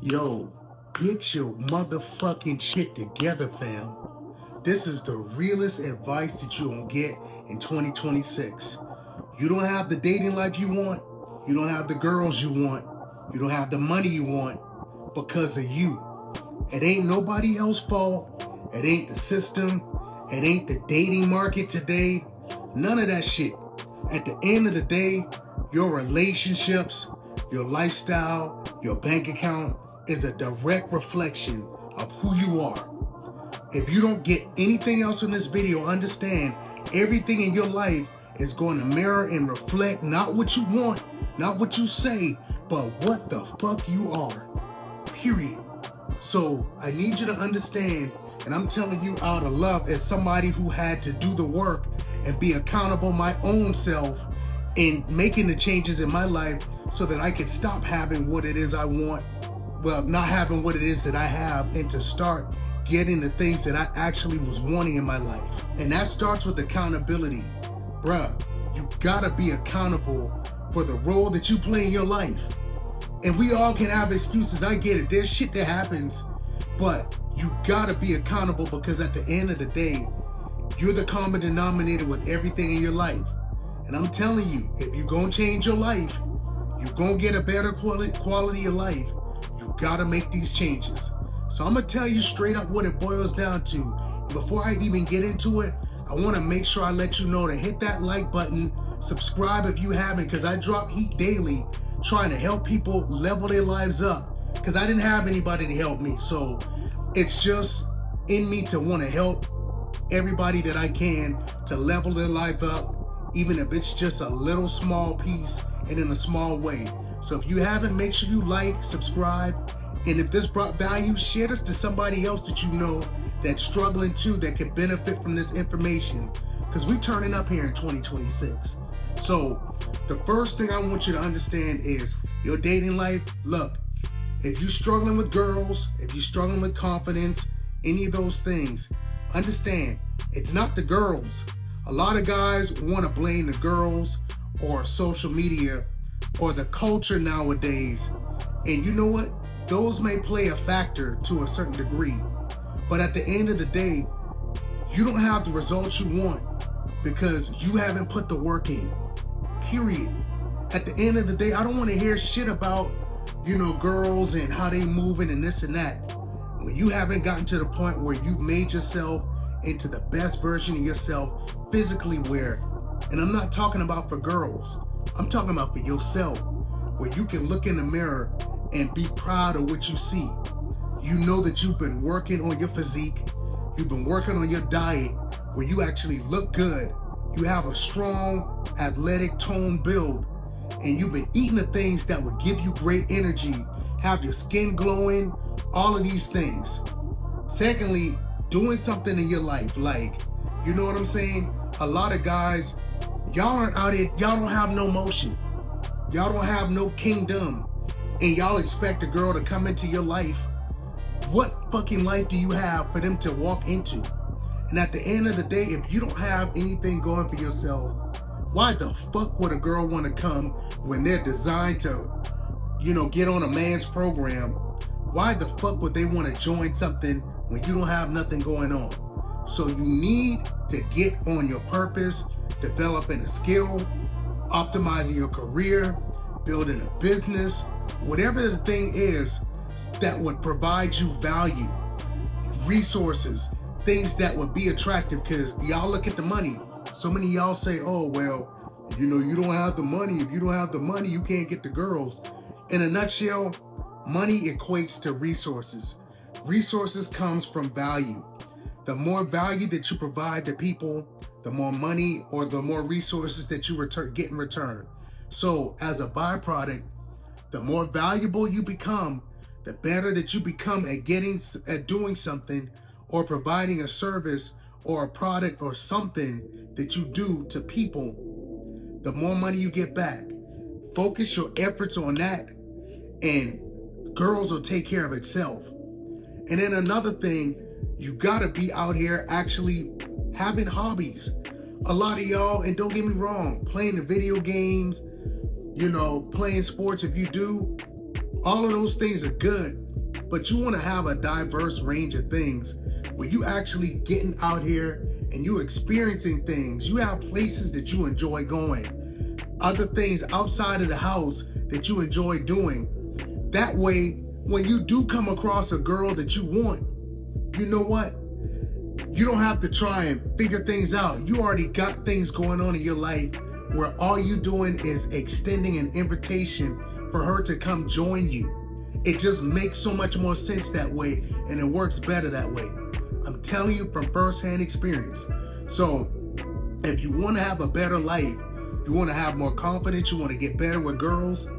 Yo, get your motherfucking shit together, fam. This is the realest advice that you're gonna get in 2026. You don't have the dating life you want. You don't have the girls you want. You don't have the money you want because of you. It ain't nobody else's fault. It ain't the system. It ain't the dating market today. None of that shit. At the end of the day, your relationships, your lifestyle, your bank account is a direct reflection of who you are. If you don't get anything else in this video, understand everything in your life is going to mirror and reflect not what you want, not what you say, but what the fuck you are. Period. So I need you to understand, and I'm telling you out of love as somebody who had to do the work and be accountable my own self in making the changes in my life so that I could stop having what it is I want, well, not having what it is that I have, and to start getting the things that I actually was wanting in my life. And that starts with accountability. Bruh, you gotta be accountable for the role that you play in your life. And we all can have excuses, I get it, there's shit that happens, but you gotta be accountable because at the end of the day, you're the common denominator with everything in your life. And I'm telling you, if you're gonna change your life, you're gonna get a better quality of life, you gotta make these changes. So I'm gonna tell you straight up what it boils down to. And before I even get into it, I wanna make sure I let you know to hit that like button, subscribe if you haven't, because I drop heat daily trying to help people level their lives up, because I didn't have anybody to help me. So it's just in me to want to help everybody that I can to level their life up, even if it's just a little small piece and in a small way. So if you haven't, make sure you like, subscribe, and if this brought value, share this to somebody else that you know that's struggling too, that could benefit from this information, because we turning up here in 2026. So the first thing I want you to understand is your dating life. Look, if you're struggling with girls, if you're struggling with confidence, any of those things, understand it's not the girls. A lot of guys want to blame the girls or social media or the culture nowadays. And you know what? Those may play a factor to a certain degree. But at the end of the day, you don't have the results you want because you haven't put the work in. Period. At the end of the day, I don't want to hear shit about, girls and how they moving and this and that, when you haven't gotten to the point where you've made yourself into the best version of yourself physically where, and I'm not talking about for girls, I'm talking about for yourself, where you can look in the mirror and be proud of what you see. You know that you've been working on your physique, you've been working on your diet, where you actually look good, you have a strong, athletic, toned build, and you've been eating the things that would give you great energy, have your skin glowing, all of these things. Secondly, doing something in your life, like, you know what I'm saying? A lot of guys, y'all aren't out here, y'all don't have no motion. Y'all don't have no kingdom. And y'all expect a girl to come into your life. What fucking life do you have for them to walk into? And at the end of the day, if you don't have anything going for yourself, why the fuck would a girl want to come when they're designed to, get on a man's program? Why the fuck would they want to join something when you don't have nothing going on? So you need to get on your purpose, developing a skill, optimizing your career, building a business, whatever the thing is that would provide you value, resources, things that would be attractive. Because y'all look at the money. So many of y'all say, oh, well, you don't have the money. If you don't have the money, you can't get the girls. In a nutshell, money equates to resources. Resources comes from value. The more value that you provide to people, the more money or the more resources that you get in return. So as a byproduct, the more valuable you become, the better that you become at doing something or providing a service or a product or something that you do to people, the more money you get back. Focus your efforts on that and girls will take care of itself. And then another thing, you gotta be out here actually having hobbies. A lot of y'all, and don't get me wrong, playing the video games, playing sports if you do, all of those things are good. but you want to have a diverse range of things where you actually getting out here and you experiencing things. You have places that you enjoy going, other things outside of the house that you enjoy doing. That way, when you do come across a girl that you want, you know what? You don't have to try and figure things out. You already got things going on in your life where all you doing is extending an invitation for her to come join you. It just makes so much more sense that way, and it works better that way. I'm telling you from firsthand experience. So if you want to have a better life, you want to have more confidence, you want to get better with girls,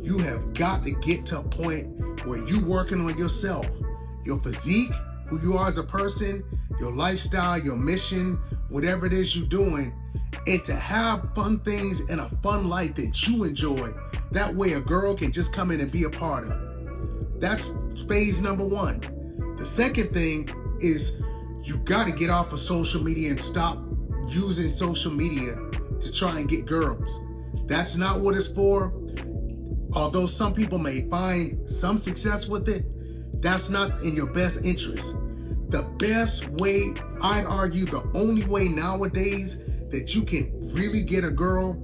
you have got to get to a point where you working on yourself, your physique, who you are as a person, your lifestyle, your mission, whatever it is you're doing, and to have fun things and a fun life that you enjoy. That way a girl can just come in and be a part of. That's phase number one. The second thing is you got to get off of social media and stop using social media to try and get girls. That's not what it's for. Although some people may find some success with it, that's not in your best interest. The best way, I'd argue the only way nowadays that you can really get a girl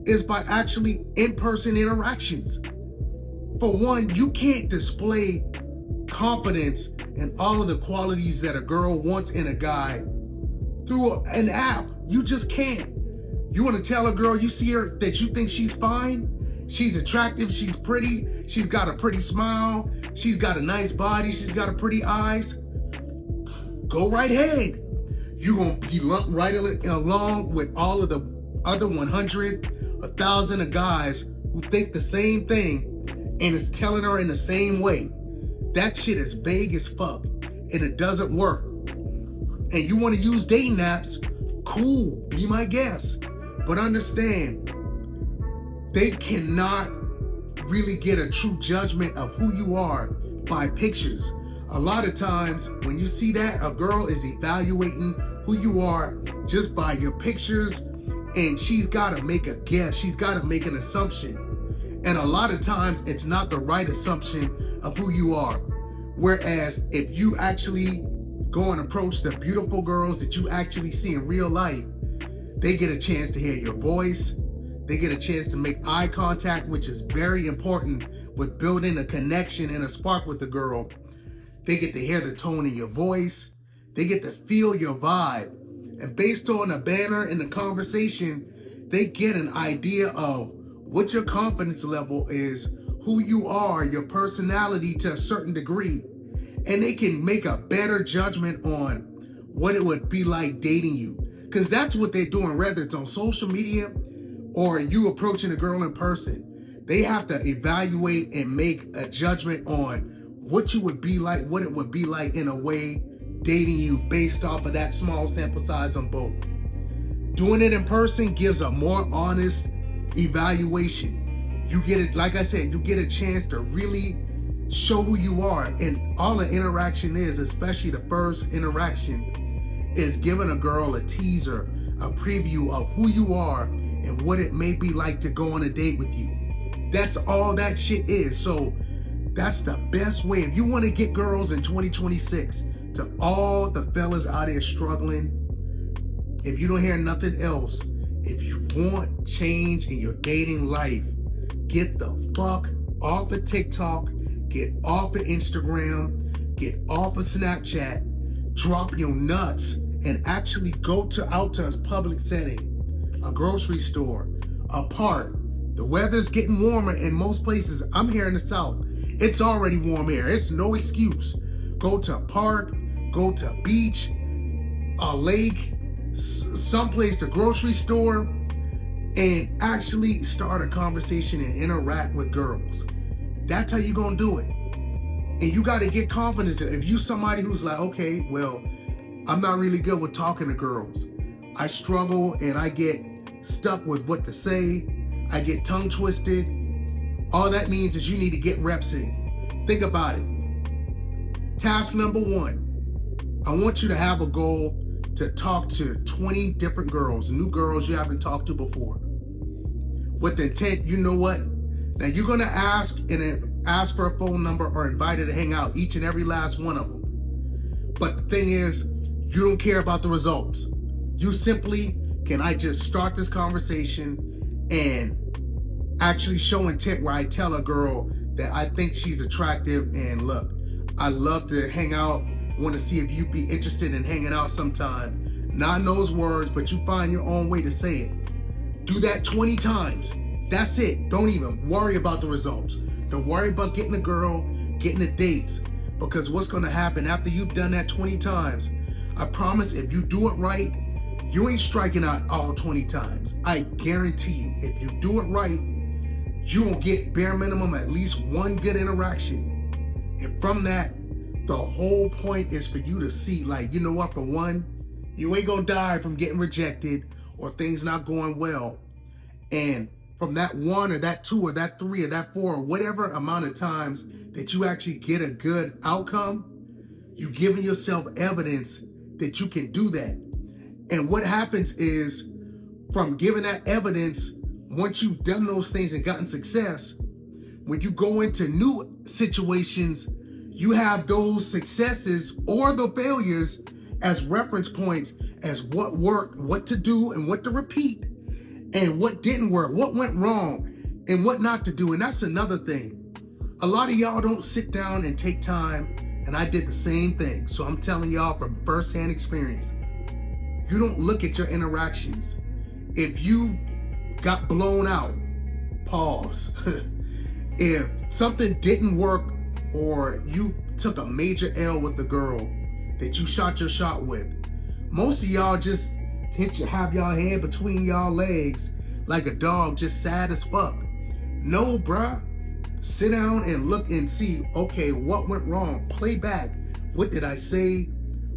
is by actually in-person interactions. For one, you can't display confidence and all of the qualities that a girl wants in a guy through an app. You just can't. You want to tell a girl you see her that you think she's fine, she's attractive, she's pretty, she's got a pretty smile, she's got a nice body, she's got a pretty eyes. Go right ahead. You're going to be lumped right along with all of the other 100, 1,000 of guys who think the same thing and is telling her in the same way. That shit is vague as fuck and it doesn't work. And you want to use dating apps, cool, be my guest. But understand, they cannot really get a true judgment of who you are by pictures. A lot of times when you see that, a girl is evaluating who you are just by your pictures, and she's got to make a guess. She's got to make an assumption. And a lot of times it's not the right assumption of who you are. Whereas if you actually go and approach the beautiful girls that you actually see in real life, they get a chance to hear your voice. They get a chance to make eye contact, which is very important with building a connection and a spark with the girl. They get to hear the tone in your voice. They get to feel your vibe. And based on the banner and the conversation, they get an idea of what your confidence level is, who you are, your personality to a certain degree. And they can make a better judgment on what it would be like dating you. Because that's what they're doing, whether it's on social media or you approaching a girl in person. They have to evaluate and make a judgment on what you would be like, what it would be like in a way dating you based off of that small sample size on both. Doing it in person gives a more honest evaluation. You get it, like I said, you get a chance to really show who you are. And all the interaction is, especially the first interaction, is giving a girl a teaser, a preview of who you are and what it may be like to go on a date with you. That's all that shit is. So that's the best way. If you want to get girls in 2026, to all the fellas out there struggling, if you don't hear nothing else, if you want change in your dating life, get the fuck off of TikTok, get off of Instagram, get off of Snapchat, drop your nuts, and actually go out to a public setting, a grocery store, a park. The weather's getting warmer in most places. I'm here in the South. It's already warm here. It's no excuse. Go to a park, go to a beach, a lake, someplace, a grocery store, and actually start a conversation and interact with girls. That's how you're gonna do it. And you gotta get confidence. If you somebody who's like, okay, well, I'm not really good with talking to girls. I struggle and I get stuck with what to say. I get tongue twisted. All that means is you need to get reps in. Think about it. Task number one, I want you to have a goal to talk to 20 different girls, new girls you haven't talked to before. With the intent, you know what? Now you're gonna ask in ask for a phone number, or invite her to hang out, each and every last one of them. But the thing is, you don't care about the results. You simply, can I just start this conversation and actually show intent where I tell a girl that I think she's attractive, and look, I love to hang out, want to see if you'd be interested in hanging out sometime. Not in those words, but you find your own way to say it. Do that 20 times. That's it. Don't even worry about the results. Don't worry about getting a girl, getting the dates, because what's going to happen after you've done that 20 times, I promise if you do it right, you ain't striking out all 20 times. I guarantee you, if you do it right, you will get bare minimum at least one good interaction. And from that, the whole point is for you to see, like, you know what, for one, you ain't gonna die from getting rejected or things not going well. And from that one or that two or that three or that four or whatever amount of times that you actually get a good outcome, you giving yourself evidence that you can do that. And what happens is, from giving that evidence, once you've done those things and gotten success, when you go into new situations, you have those successes or the failures as reference points as what worked, what to do and what to repeat, and what didn't work, what went wrong, and what not to do. And that's another thing. A lot of y'all don't sit down and take time, and I did the same thing. So I'm telling y'all from firsthand experience, you don't look at your interactions. If you got blown out, pause. If something didn't work, or you took a major L with the girl that you shot your shot with, most of y'all just have y'all head between y'all legs like a dog, just sad as fuck. No, bruh. Sit down and look and see, okay, what went wrong? Play back. What did I say?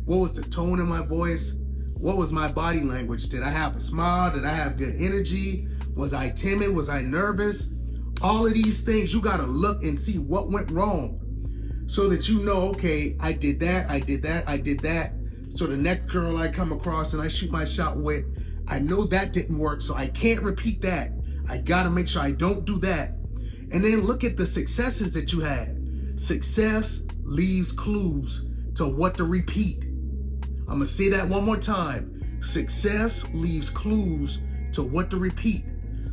What was the tone in my voice? What was my body language? Did I have a smile? Did I have good energy? Was I timid? Was I nervous? All of these things, you gotta look and see what went wrong so that you know, okay, I did that, I did that, I did that. So the next girl I come across and I shoot my shot with, I know that didn't work, so I can't repeat that. I gotta make sure I don't do that. And then look at the successes that you had. Success leaves clues to what to repeat. I'm gonna say that one more time. Success leaves clues to what to repeat.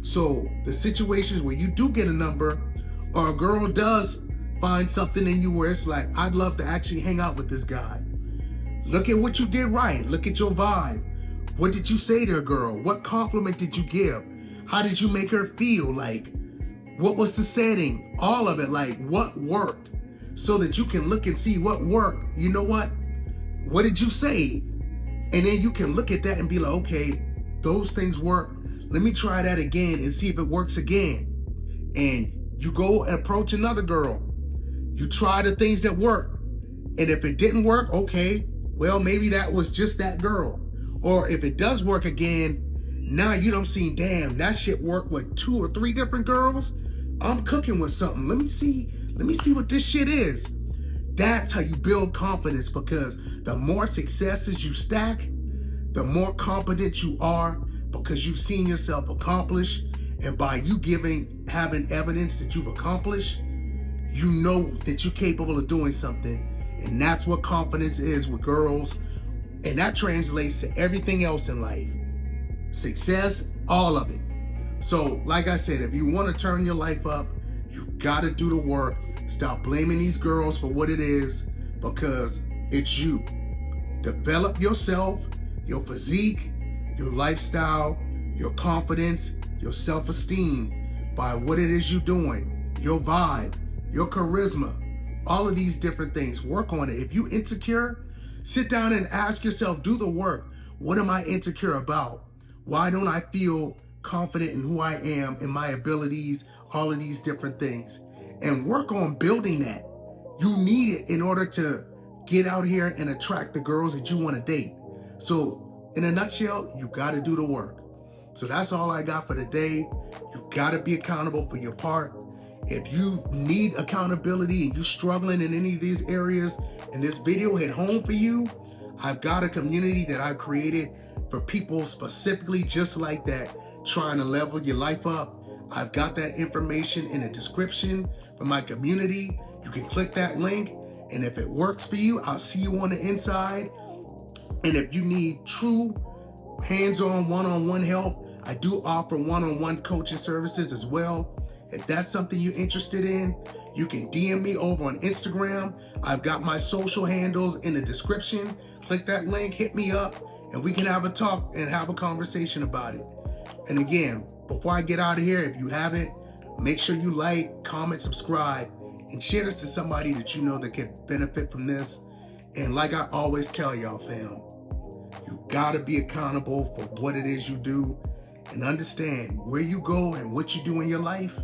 So the situations where you do get a number, or a girl does find something in you where it's like, I'd love to actually hang out with this guy. Look at what you did right. Look at your vibe. What did you say to a girl? What compliment did you give? How did you make her feel? Like, what was the setting? All of it, like what worked, so that you can look and see what worked. You know what? What did you say? And then you can look at that and be like, okay, those things work. Let me try that again and see if it works again. And you go and approach another girl. You try the things that work. And if it didn't work, okay, well, maybe that was just that girl. Or if it does work again, now you don't see, damn, that shit worked with 2 or 3 different girls. I'm cooking with something. Let me see what this shit is. That's how you build confidence, because the more successes you stack, the more confident you are, because you've seen yourself accomplish. And by you having evidence that you've accomplished, you know that you're capable of doing something. And that's what confidence is with girls. And that translates to everything else in life. Success, all of it. So, like I said, if you want to turn your life up, you got to do the work. Stop blaming these girls for what it is, because it's you. Develop yourself, your physique, your lifestyle, your confidence, your self-esteem by what it is you're doing, your vibe, your charisma, all of these different things. Work on it. If you're insecure, sit down and ask yourself, do the work. What am I insecure about? Why don't I feel confident in who I am, in my abilities, all of these different things? And work on building that. You need it in order to get out here and attract the girls that you want to date. So in a nutshell, you got to do the work. So that's all I got for today. You got to be accountable for your part. If you need accountability and you're struggling in any of these areas and this video hit home for you, I've got a community that I've created for people specifically just like that, trying to level your life up. I've got that information in the description for my community. You can click that link, and if it works for you, I'll see you on the inside. And if you need true hands-on, one-on-one help, I do offer one-on-one coaching services as well. If that's something you're interested in, you can DM me over on Instagram. I've got my social handles in the description. Click that link, hit me up, and we can have a talk and have a conversation about it. And again, before I get out of here, if you haven't, make sure you like, comment, subscribe, and share this to somebody that you know that could benefit from this. And like I always tell y'all, fam, you gotta be accountable for what it is you do, and understand where you go and what you do in your life.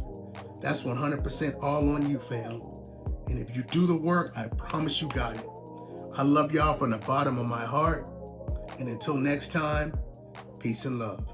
That's 100% all on you, fam. And if you do the work, I promise you got it. I love y'all from the bottom of my heart. And until next time, peace and love.